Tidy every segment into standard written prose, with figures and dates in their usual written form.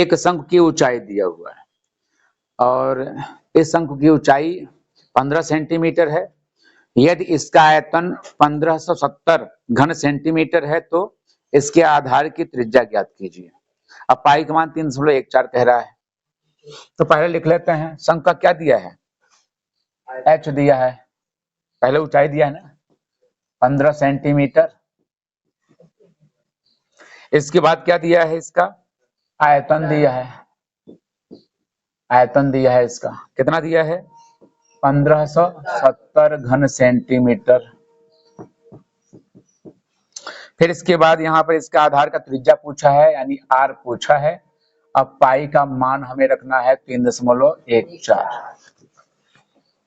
एक शंकु की ऊंचाई दिया हुआ है और इस शंकु की ऊंचाई 15 सेंटीमीटर है। यदि इसका आयतन 1570 घन सेंटीमीटर है तो इसके आधार की त्रिज्या ज्ञात कीजिए। अब पाई का मान 3.14 कह रहा है, तो पहले लिख लेते हैं। शंकु का क्या दिया है, एच दिया है, पहले ऊंचाई दिया है ना 15 सेंटीमीटर। इसके बाद क्या दिया है, इसका आयतन दिया है, आयतन दिया है इसका कितना दिया है 1570 घन सेंटीमीटर। फिर इसके बाद यहाँ पर इसका आधार का त्रिज्या पूछा है यानी आर पूछा है। अब पाई का मान हमें रखना है 3.14।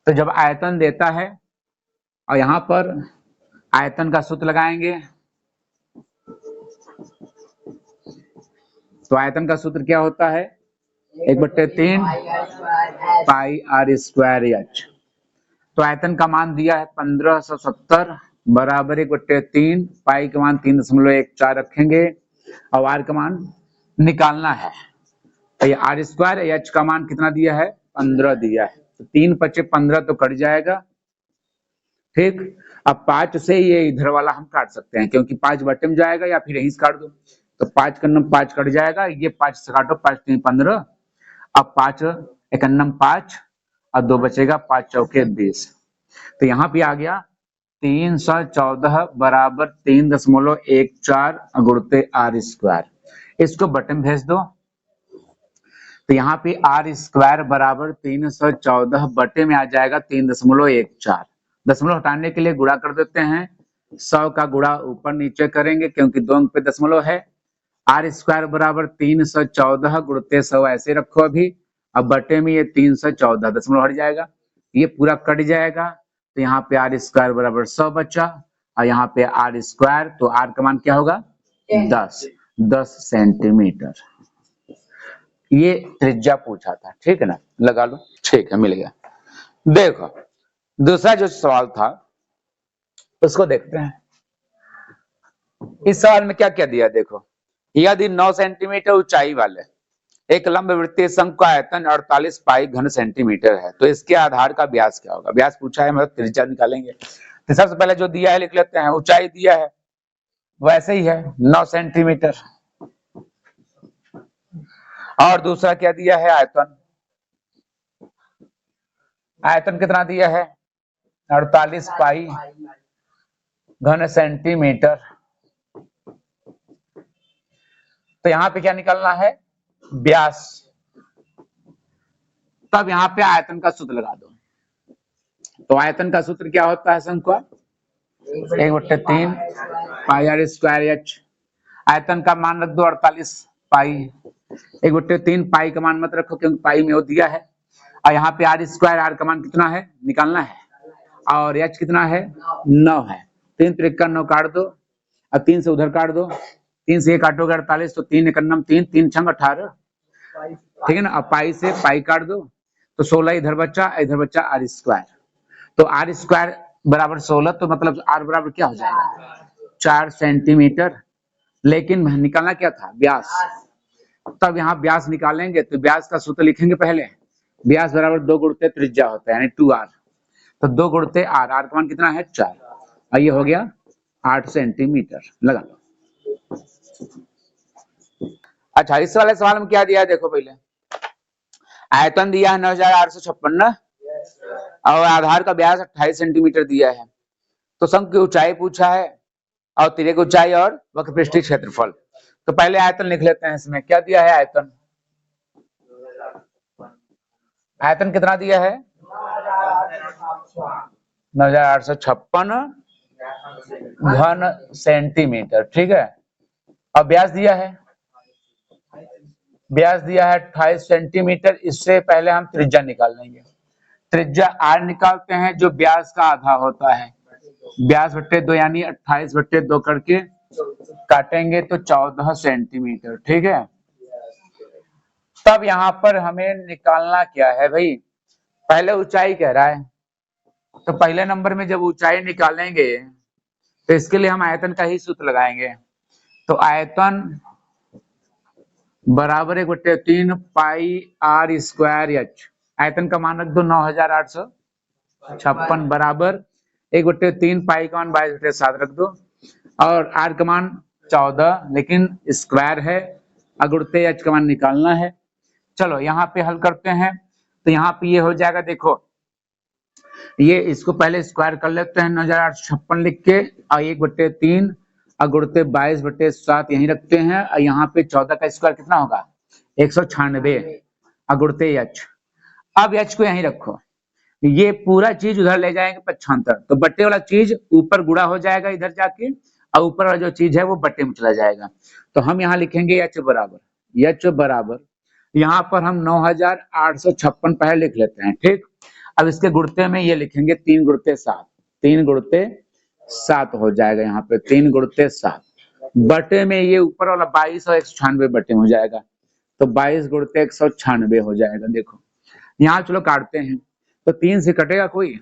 तो जब आयतन देता है और यहाँ पर आयतन का सूत्र लगाएंगे तो आयतन का सूत्र क्या होता है 1/3 पाई आर स्क्वायर एच। तो आयतन का मान दिया है 1570 बराबर 1/3 पाई का मान 3.14 रखेंगे और आर का मान निकालना है। तो ये आर स्क्वायर एच का मान कितना दिया है 15 दिया है, तो 3 × 5 = 15 तो कट जाएगा। ठीक, अब 5 से ये इधर वाला हम काट सकते हैं क्योंकि 5 बटे में जाएगा या फिर यहीं से काट दो, तो 5 का 5 कट जाएगा, ये 5 से काटो 5 × 3 = 15। अब 5 × 1 = 5 और 2 बचेगा 5 × 4 = 20। तो यहाँ पे आ गया 314 बराबर 3.14 गुणित आर स्क्वायर। इसको बटन भेज दो, तो यहाँ पे आर स्क्वायर बराबर 314 बटे में आ जाएगा 3.14। दशमलव हटाने के लिए गुणा कर देते हैं, 100 का गुणा ऊपर नीचे करेंगे क्योंकि 2 अंक पे दशमलव है। आर स्क्वायर बराबर 314 गुणित 100 ऐसे रखो अभी, अब बटे में ये 314 दशमलव हट जाएगा, ये पूरा कट जाएगा, तो यहाँ पे आर स्क्वायर बराबर 100 बचा और यहाँ पे आर स्क्वायर, तो आर का मान क्या होगा 10 सेंटीमीटर। ये त्रिज्या पूछा था, ठीक है ना, लगा लो, ठीक है, मिल गया। देखो दूसरा जो सवाल था उसको देखते हैं। इस सवाल में क्या क्या दिया देखो, यदि 9 सेंटीमीटर ऊंचाई वाले एक लंब वृत्तीय शंकु का आयतन 48 पाई घन सेंटीमीटर है तो इसके आधार का व्यास क्या होगा। व्यास पूछा है, मतलब त्रिज्या निकालेंगे। तो सबसे पहले जो दिया है लिख लेते हैं, ऊंचाई दिया है वैसे ही है 9 सेंटीमीटर, और दूसरा क्या दिया है आयतन, आयतन कितना दिया है 48 पाई घन सेंटीमीटर। तो यहाँ पे क्या निकालना है व्यास, तब यहाँ पे आयतन का सूत्र लगा दो। तो आयतन का सूत्र क्या होता है शंकु का 1/3 पाई आर स्क्वायर एच। आयतन का मान रख दो 48 पाई, 1/3 पाई का मान मत रखो क्योंकि पाई में वो दिया है, और यहाँ पे आर स्क्वायर, आर का मान कितना है निकालना है, और एच कितना है 9 है। 3 × 3 = 9 काट दो, अब 3 से उधर काट दो, 3 से ये काटोगे 48, तो 3 × 1 = 3, 3 × 6 = 18, ठीक है ना। अब पाई से पाई काट दो तो 16 इधर बचा, इधर बचा आर स्क्वायर, तो आर स्क्वायर बराबर 16, तो मतलब आर बराबर क्या हो जाएगा 4 सेंटीमीटर। लेकिन निकालना क्या था व्यास, तब यहाँ व्यास निकालेंगे तो व्यास का सूत्र लिखेंगे पहले, व्यास बराबर 2 गुणित त्रिज्या होता है यानी 2r, तो 2 गुणित r, r का मान कितना है 4, और ये हो गया 8 सेंटीमीटर, लगा लो। अच्छा, इस वाले सवाल में क्या दिया है देखो, पहले आयतन दिया है 9856 और आधार का व्यास 28 सेंटीमीटर दिया है। तो शंकु की ऊंचाई पूछा है और तिर्यक की ऊंचाई और वक्रपृष्ठीय क्षेत्रफल। तो पहले आयतन लिख लेते हैं, इसमें क्या दिया है आयतन, आयतन कितना दिया है 9856 घन सेंटीमीटर, ठीक है। अब व्यास दिया है, व्यास दिया है 28 सेंटीमीटर। इससे पहले हम त्रिज्या निकाल लेंगे, त्रिज्या आर निकालते हैं जो व्यास का आधा होता है, व्यास बट्टे 2 यानी 28/2 करके काटेंगे तो 14 सेंटीमीटर, ठीक है। तब यहाँ पर हमें निकालना क्या है भाई, पहले ऊंचाई कह रहा है, तो पहले नंबर में जब ऊंचाई निकालेंगे तो इसके लिए हम आयतन का ही सूत्र लगाएंगे। तो आयतन बराबर 1/3 पाई आर स्क्वायर एच। आयतन का मान रख दो 9856 बराबर 1/3 पाई का मान 22/7 रख दो, और आर का मान 14, लेकिन स्क्वायर है, अगुणते एच का मान निकालना है। चलो यहाँ पे हल करते हैं, तो यहाँ पे ये हो जाएगा, देखो ये इसको पहले स्क्वायर कर लेते हैं 9856 लिख के, और 1/3 अगुणते 22/7 यहीं रखते हैं, और यहाँ पे 14 का स्क्वायर कितना होगा 196 अगुणते एच। अब एच को यहीं रखो, ये पूरा चीज उधर ले जाएंगे 75, तो बट्टे वाला चीज ऊपर गुणा हो जाएगा इधर जाके, और ऊपर वाला जो चीज है वो बट्टे में चला जाएगा। तो हम यहाँ लिखेंगे एच बराबर यहाँ पर हम 9856 पहले लिख लेते हैं, ठीक। अब इसके गुणते में ये लिखेंगे 3x7, 3x7 हो जाएगा, यहाँ पे 3x7 बटे में ये ऊपर वाला 22 और 196 बटे में हो जाएगा, तो 22x196 हो जाएगा। देखो यहाँ चलो काटते हैं, तो 3 से कटेगा कोई,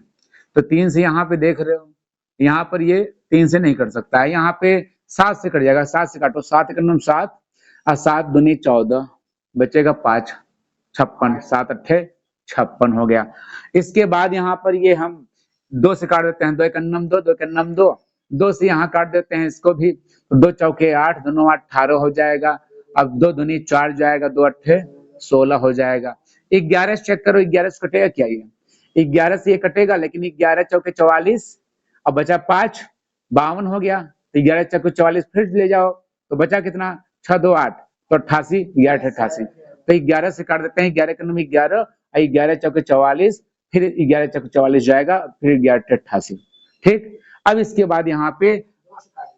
तो 3 से यहाँ पे देख रहे हो, यहाँ पर ये 3 से नहीं कट सकता है, यहाँ पे 7 से कट जाएगा, 7 से काटो, 7 एकम 7 और 7 दूनी 14, बचेगा 5, 56, 7 अट्ठे 56 हो गया। इसके बाद यहाँ पर ये हम 2 से काट देते हैं, 2 एकम 2, 2 एकम 2, 2 से यहाँ काट देते हैं इसको भी, तो 2 चौके 8, दोनों 18 हो जाएगा। अब 2 दूनी 4 जाएगा, 2 अट्ठे 16 हो जाएगा। 11 से चेक करो, 11 से कटेगा क्या, ये 11 से ये कटेगा, लेकिन 11 चौके 44, अब बचा 5, 52 हो गया, तो 11 चौके 44 फिर ले जाओ, तो बचा कितना 6 2 8, तो 88, 11 88, तो 11 से काट देते हैं, 11 का 11, 11 चौके 44, फिर 11 चौके 44 जाएगा, फिर 11 88, ठीक। अब इसके बाद यहाँ पे,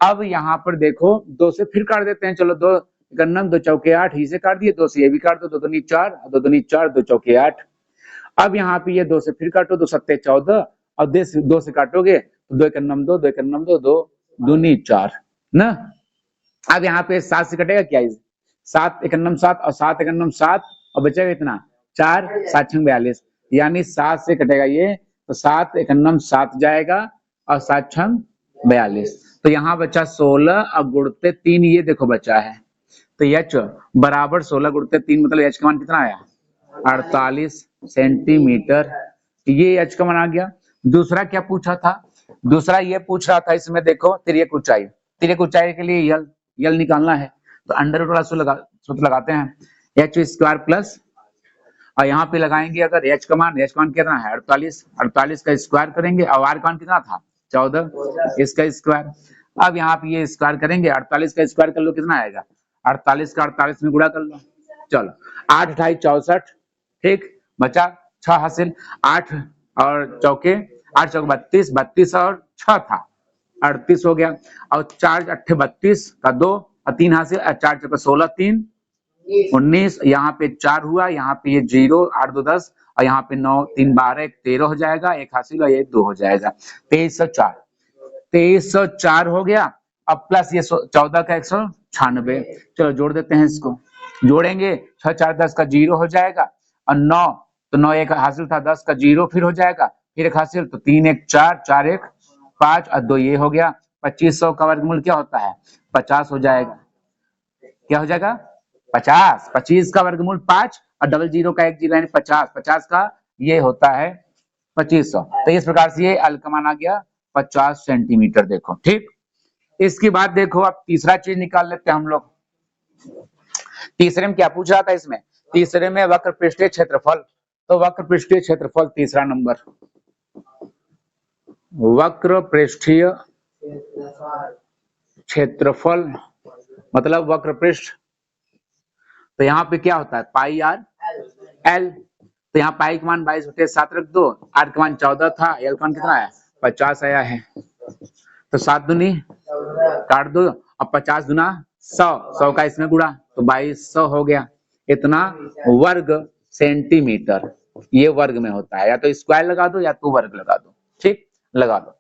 अब यहाँ पर देखो 2 से फिर काट देते हैं, चलो 2 एकम 2 चौके 8, ही से काट दिए, 2 से ये भी काट दो, 2 दूनी 4, 2 दूनी 4, 2 चौके 8। अब यहाँ पे ये 2 से फिर काटो, 2 सत्ते 14, और 2 से काटोगे तो 2 एकम 2, 2 एकम 2, 2 दूनी 4 ना। अब यहाँ पे 7 से कटेगा क्या, 7 एकम 7 और 7 एकम 7, और बचेगा इतना 4, 7 छंग 42, यानी 7 से कटेगा ये, तो 7 एकम 7 जाएगा और 7 छंग 42, तो यहाँ बचा 16 और गुणते 3, ये देखो बचा है, तो एच बराबर 16 गुणते 3, मतलब एच का मान कितना आया 48 सेंटीमीटर, ये एच का मान आ गया। दूसरा क्या पूछा था, दूसरा ये पूछ रहा था, इसमें देखो तिर्यक ऊंचाई के लिए यल निकालना है, तो अंडर रूट वाला सूत्र लगाते हैं, एच स्क्वायर प्लस, और यहाँ पे लगाएंगे अगर एच का मान कितना है 48 का स्क्वायर करेंगे, और आर का मान कितना था 14, इसका स्क्वायर। अब यहाँ पे ये स्क्वायर करेंगे, 48 का स्क्वायर कर लो, कितना आएगा 48 का 48 में गुणा कर लो, चलो 8 28 64, ठीक, बचा 6 हासिल, 8 और चौके 8 चौके 32, 32 और 6 था 38 हो गया, और 4 अट्ठे 32 का 2 और 3 हासिल, 4 चौके 16, 3 19, यहाँ पे 4 हुआ, यहाँ पे ये 0, 8 2 10, और यहाँ पे 9 3 12, 13 हो जाएगा, 1 हासिल और ये 2 हो जाएगा, 2304 हो गया। अब प्लस ये 14 का 196, चलो जोड़ देते हैं, इसको जोड़ेंगे 6 4 10 का 0 हो जाएगा, और 9, तो 9 एक हासिल था, 10 का 0 फिर हो जाएगा, फिर एक हासिल, तो 3 1 4, 4 1 5 और 2 ये हो गया। 2500 का वर्गमूल क्या होता है 50 हो जाएगा, क्या हो जाएगा 50, 25 का वर्गमूल 5 और डबल 0 का 1 0 यानी 50, 50 का ये होता है 2500, तो इस प्रकार से ये अल का मान आ गया 50 सेंटीमीटर। देखो ठीक, इसके बाद देखो अब तीसरा चीज निकाल लेते हैं हम लोग। तीसरे में क्या पूछ रहा था, इसमें तीसरे में वक्र पृष्ठीय क्षेत्रफल, तो वक्र पृष्ठीय क्षेत्रफल तीसरा नंबर, वक्र पृष्ठीय क्षेत्रफल मतलब वक्र पृष्ठ, तो यहाँ पे क्या होता है पाई आर एल, तो यहाँ पाई का मान 22/7 रख दो, आर का मान 14 था, एल का मान कितना आया 50 आया है, तो 7 दूनी काट दो, अब 50 दूना 100, 100 का इसमें गुणा, तो 2200 हो गया, इतना वर्ग सेंटीमीटर, ये वर्ग में होता है, या तो स्क्वायर लगा दो या तो वर्ग लगा दो, ठीक लगा दो।